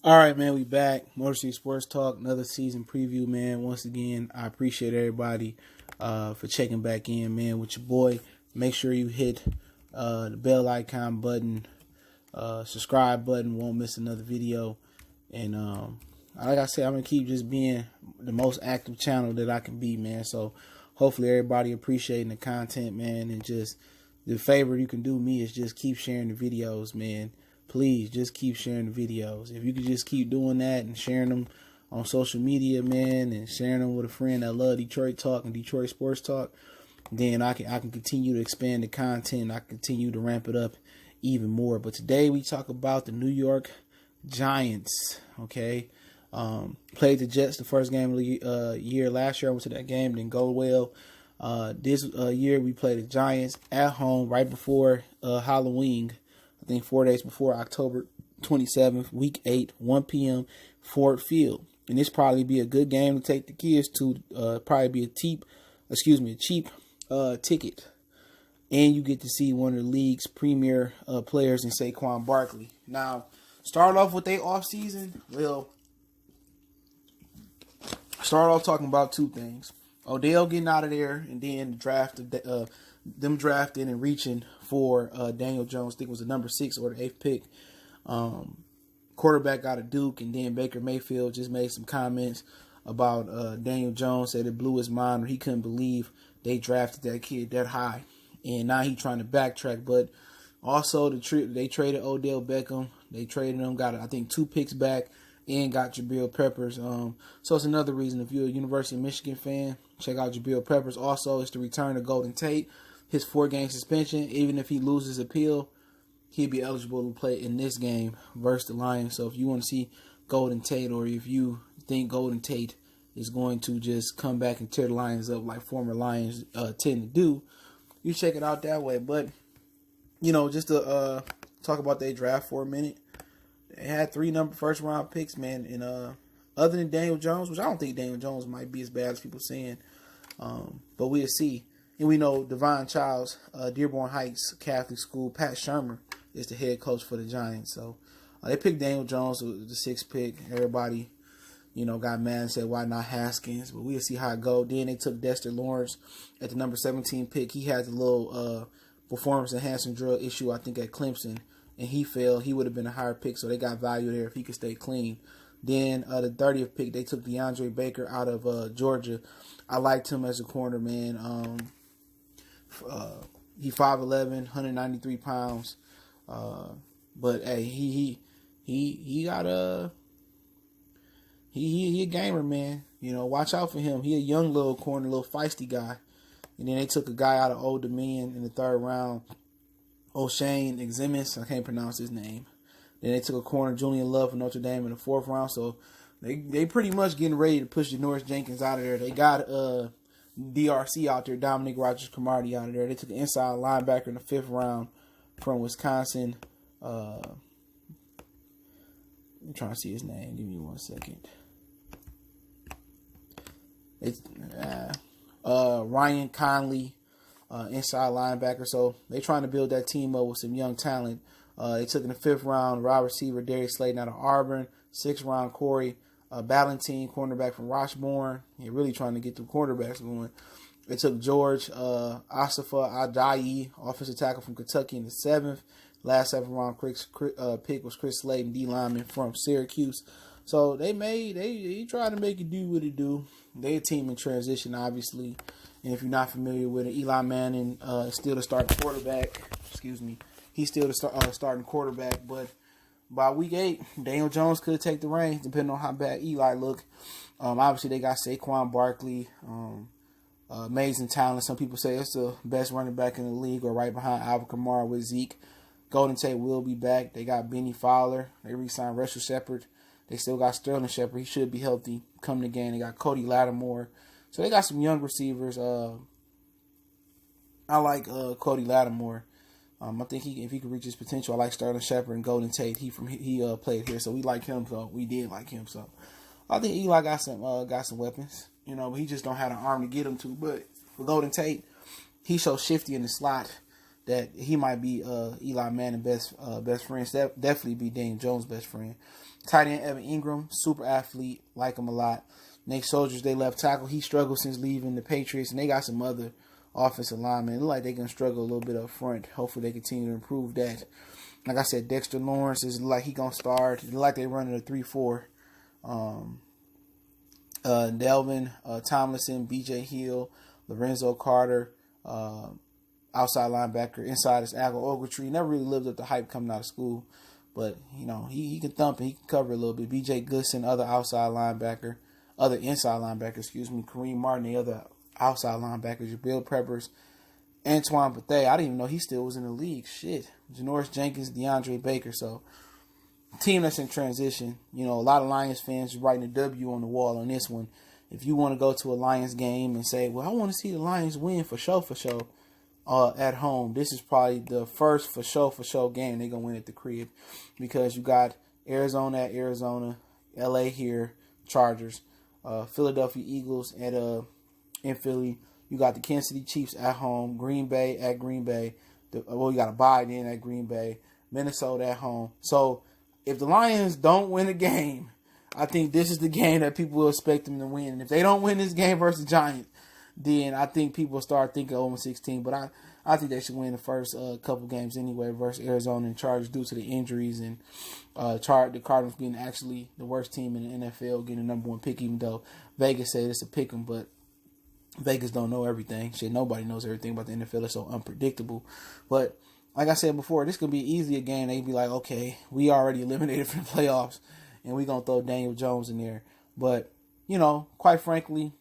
All right, man, we back. Motor City Sports Talk, another season preview, man. Once again, I appreciate everybody for checking back in, man, with your boy. Make sure you hit the bell icon button, subscribe button, won't miss another video. And like I said, I'm going to keep just being the most active channel that I can be, man. So hopefully everybody appreciating the content, man. And just the favor you can do me is just keep sharing the videos, man. Please just keep sharing the videos. If you could just keep doing that and sharing them on social media, man, and sharing them with a friend that love Detroit talk and Detroit sports talk, then I can continue to expand the content. I can continue to ramp it up even more. But today we talk about the New York Giants. Okay, played the Jets the first game of the year last year. I went to that game, didn't go well. This year we played the Giants at home right before Halloween. I think 4 days before October 27th, week 8, 1 p.m., Ford Field. And this probably be a good game to take the kids to. Probably be a cheap ticket. And you get to see one of the league's premier players in Saquon Barkley. Now, start off with their offseason. Well, start off talking about two things. Odell getting out of there, and then the draft of them drafting and reaching for Daniel Jones. I think it was the number 6 or the 8th pick. Quarterback out of Duke, and then Baker Mayfield just made some comments about Daniel Jones, said it blew his mind, or he couldn't believe they drafted that kid that high. And now he's trying to backtrack. But also they traded Odell Beckham. They traded him, got I think 2 picks back, and got Jabril Peppers. So it's another reason, if you're a University of Michigan fan, check out Jabril Peppers. Also, it's the return of Golden Tate. His 4-game suspension, even if he loses appeal, he'll be eligible to play in this game versus the Lions. So if you want to see Golden Tate, or if you think Golden Tate is going to just come back and tear the Lions up like former Lions tend to do, you check it out that way. But, just to talk about their draft for a minute, they had 3 first-round picks, man. And other than Daniel Jones, which I don't think Daniel Jones might be as bad as people saying, but we'll see. And we know Devon Childs, Dearborn Heights Catholic School, Pat Shermer is the head coach for the Giants. So they picked Daniel Jones, the 6th pick. Everybody, got mad and said, why not Haskins? But we'll see how it goes. Then they took Dexter Lawrence at the number 17 pick. He had the little performance-enhancing drug issue, I think, at Clemson, and he failed. He would have been a higher pick, so they got value there if he could stay clean. Then the 30th pick, they took DeAndre Baker out of Georgia. I liked him as a corner, man. He 5'11", 193 pounds. But hey, he got he a gamer, man. Watch out for him. He a young little corner, little feisty guy. And then they took a guy out of Old Dominion in the 3rd round, O'Shane Exumus. I can't pronounce his name. Then they took a corner, Julian Love from Notre Dame in the 4th round. So they pretty much getting ready to push Janoris Jenkins out of there. They got DRC out there, Dominic Rodgers-Cromartie out of there. They took an inside linebacker in the 5th round from Wisconsin. I'm trying to see his name. Give me 1 second. It's Ryan Conley, inside linebacker. So they trying to build that team up with some young talent. They took in the 5th round wide receiver Darius Slayton out of Auburn. 6th round Corey Ballentine, cornerback from Rochbourne. They're really trying to get the cornerbacks going. They took George Asafa Ajayi, offensive tackle from Kentucky, in the 7th. Last 7th round pick was Chris Slayton, D lineman from Syracuse. So they tried to make it do what it do. They a team in transition, obviously. And if you're not familiar with it, Eli Manning still the starting quarterback. He's still the starting quarterback, but by week 8, Daniel Jones could take the reins, depending on how bad Eli look. Obviously, they got Saquon Barkley, amazing talent. Some people say it's the best running back in the league, or right behind Alvin Kamara with Zeke. Golden Tate will be back. They got Benny Fowler. They re-signed Russell Shepard. They still got Sterling Shepard. He should be healthy coming the game. They got Cody Lattimore. So they got some young receivers. I like Cody Lattimore. I think if he could reach his potential, I like Sterling Shepard and Golden Tate. He played here, so we like him. So we did like him. So I think Eli got some weapons, but he just don't have an arm to get him to. But for Golden Tate, he's so shifty in the slot that he might be Eli Manning's best friend. Definitely be Daniel Jones' best friend. Tight end Evan Ingram, super athlete, like him a lot. Nate Soldiers, they left tackle. He struggled since leaving the Patriots, and they got some other offensive linemen. It look like they're going to struggle a little bit up front. Hopefully they continue to improve that. Like I said, Dexter Lawrence is like he going to start. It look like they running a 3-4. Delvin Tomlinson, B.J. Hill, Lorenzo Carter, outside linebacker. Inside is Aggle Ogletree. Never really lived up to hype coming out of school. But, you know, he can thump and he can cover a little bit. B.J. Goodson, other inside linebacker. Kareem Martin, the other outside linebackers. Bill Peppers, Antoine Bethea. I didn't even know he still was in the league. Shit. Janoris Jenkins, DeAndre Baker. So, team that's in transition. You know, a lot of Lions fans writing a W on the wall on this one. If you want to go to a Lions game and say, well, I want to see the Lions win for sure, at home, this is probably the first for sure game they're going to win at the crib, because you got Arizona at Arizona, LA here, Chargers, Philadelphia Eagles in Philly. You got the Kansas City Chiefs at home, Green Bay at Green Bay. You got a bye in at Green Bay, Minnesota at home. So if the Lions don't win a game, I think this is the game that people will expect them to win. And if they don't win this game versus the Giants, then I think people start thinking 0-16. But I think they should win the first couple games anyway versus Arizona and Chargers due to the injuries and the Cardinals being actually the worst team in the NFL, getting the number one pick, even though Vegas said it's a pick 'em, but Vegas don't know everything. Shit, nobody knows everything about the NFL. It's so unpredictable. But like I said before, this could be easy a game. They'd be like, okay, we already eliminated from the playoffs, and we're going to throw Daniel Jones in there. But, you know, quite frankly,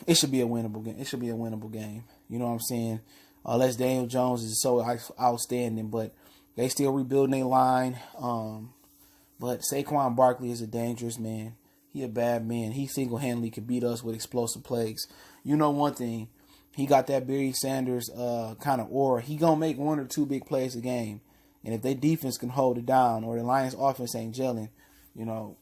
it should be a winnable game. It should be a winnable game. You know what I'm saying? Unless Daniel Jones is so outstanding, but they still rebuilding their line. But Saquon Barkley is a dangerous man. He a bad man. He single-handedly could beat us with explosive plays. You know one thing, he got that Barry Sanders kind of aura. He gonna make one or two big plays a game, and if their defense can hold it down or the Lions' offense ain't gelling, you know,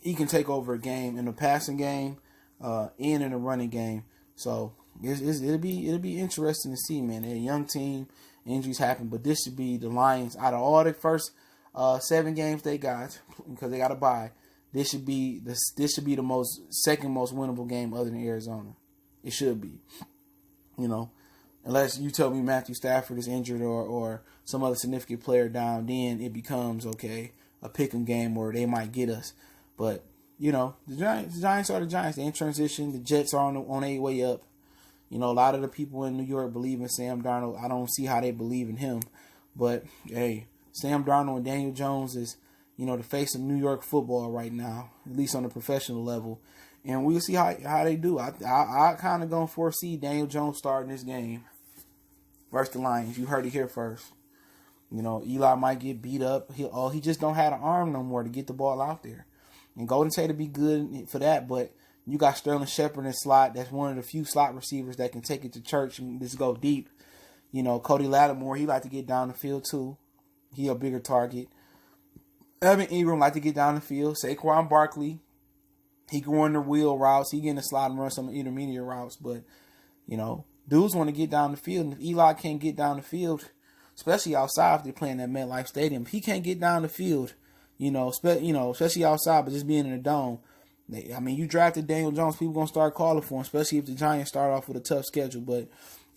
he can take over a game in the passing game and in the running game. So it'll be interesting to see, man. They're a young team, injuries happen, but this should be the Lions out of all the first 7 games they got, because they got to bye. This should be the second most winnable game other than Arizona. It should be, you know, unless you tell me Matthew Stafford is injured or some other significant player down, then it becomes okay a pick'em game or they might get us. But you know, the Giants are the Giants. They're in transition. The Jets are on their way up. You know, a lot of the people in New York believe in Sam Darnold. I don't see how they believe in him, but hey, Sam Darnold and Daniel Jones is, you know, the face of New York football right now, at least on the professional level. And we'll see how they do. I kind of gonna foresee Daniel Jones starting this game versus the Lions. You heard it here first. You know, Eli might get beat up. He just don't have an arm no more to get the ball out there. And Golden Tate will be good for that, but you got Sterling Shepard in slot. That's one of the few slot receivers that can take it to church and just go deep. You know, Cody Lattimore, he like to get down the field too. He a bigger target. Evan Ingram like to get down the field. Saquon Barkley, he can run the wheel routes. He get in the slot and run some intermediate routes. But, you know, dudes want to get down the field. And if Eli can't get down the field, especially outside if they're playing at MetLife Stadium, if he can't get down the field, especially outside, but just being in the dome. You drafted Daniel Jones, people going to start calling for him, especially if the Giants start off with a tough schedule. But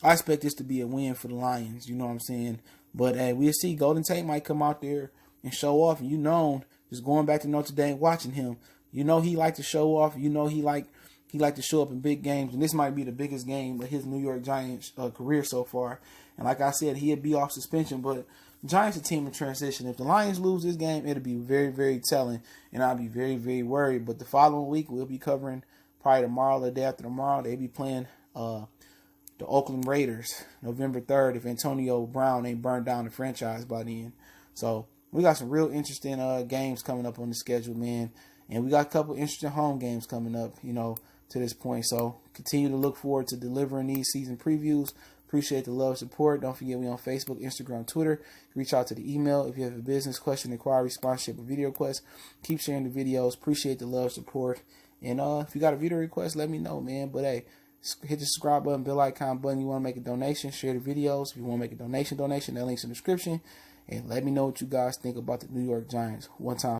I expect this to be a win for the Lions, you know what I'm saying? But we'll see. Golden Tate might come out there and show off. And just going back to Notre Dame, watching him, he like to show off. He like to show up in big games. And this might be the biggest game of his New York Giants career so far. And like I said, he'd be off suspension, but Giants a team in transition. If the Lions lose this game, it'll be very, very telling, and I'll be very, very worried. But the following week, we'll be covering probably tomorrow or the day after tomorrow. They'll be playing the Oakland Raiders November 3rd if Antonio Brown ain't burned down the franchise by then. So we got some real interesting games coming up on the schedule, man. And we got a couple interesting home games coming up, to this point. So continue to look forward to delivering these season previews. Appreciate the love, support. Don't forget we on Facebook, Instagram, Twitter. Reach out to the email if you have a business question, inquiry, sponsorship, or video request. Keep sharing the videos. Appreciate the love, support. And if you got a video request, let me know, man. But hey, Hit the subscribe button, bell icon button. You want to make a donation, share the videos. If you want to make a donation, that link's in the description. And let me know what you guys think about the New York Giants. One time.